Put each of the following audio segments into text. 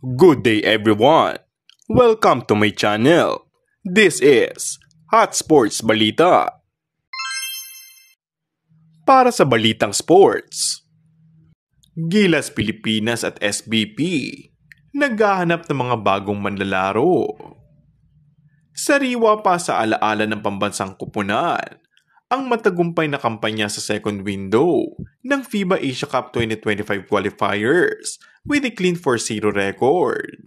Good day everyone! Welcome to my channel. This is Hot Sports Balita. Para sa balitang sports, Gilas Pilipinas at SBP naghahanap ng mga bagong manlalaro. Sariwa pa sa alaala ng pambansang kupunan ang matagumpay na kampanya sa second window ng FIBA Asia Cup 2025 qualifiers with a clean 4-0 record.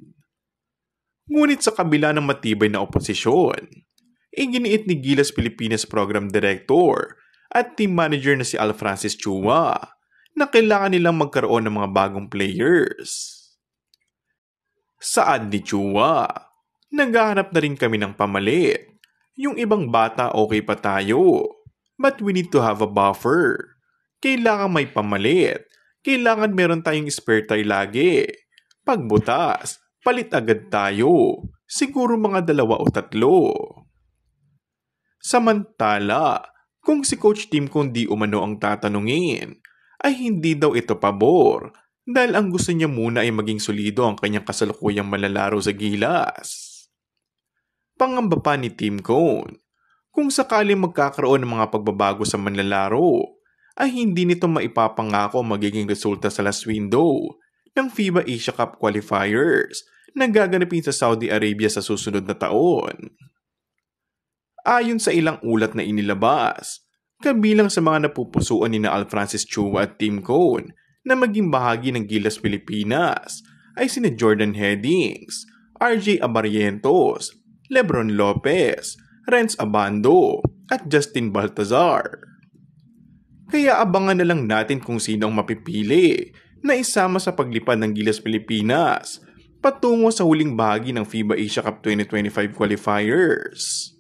Ngunit sa kabila ng matibay na oposisyon, iginiit ni Gilas Pilipinas Program Director at Team Manager na si Al Francis Chua na kailangan nilang magkaroon ng mga bagong players. Saad ni Chua, naghahanap na rin kami ng pamalit. Yung ibang bata okay pa tayo. But we need to have a buffer. Kailangan may pamalit. Kailangan meron tayong spare tayo lagi. Pagbutas, palit agad tayo. Siguro mga 2 o 3. Samantala, kung si Coach Tim kung di umano ang tatanungin, ay hindi daw ito pabor dahil ang gusto niya muna ay maging solido ang kanyang kasalukuyang manlalaro sa Gilas. Pangamba pa ni Tim Cone, kung sakaling magkakaroon ng mga pagbabago sa manlalaro, ay hindi nito maipapangako ang magiging resulta sa last window ng FIBA Asia Cup qualifiers na gaganapin sa Saudi Arabia sa susunod na taon. Ayon sa ilang ulat na inilabas, kabilang sa mga napupusuan ni Al Francis Chua at Tim Cone na maging bahagi ng Gilas Pilipinas ay sina Jordan Headings, RJ Abarrientos, Lebron Lopez, Renz Abando at Justin Baltazar. Kaya abangan na lang natin kung sino ang mapipili na isama sa paglipad ng Gilas Pilipinas patungo sa huling bahagi ng FIBA Asia Cup 2025 qualifiers.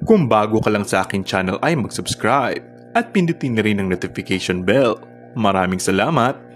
Kung bago ka lang sa aking channel ay mag-subscribe at pindutin na rin ang notification bell. Maraming salamat!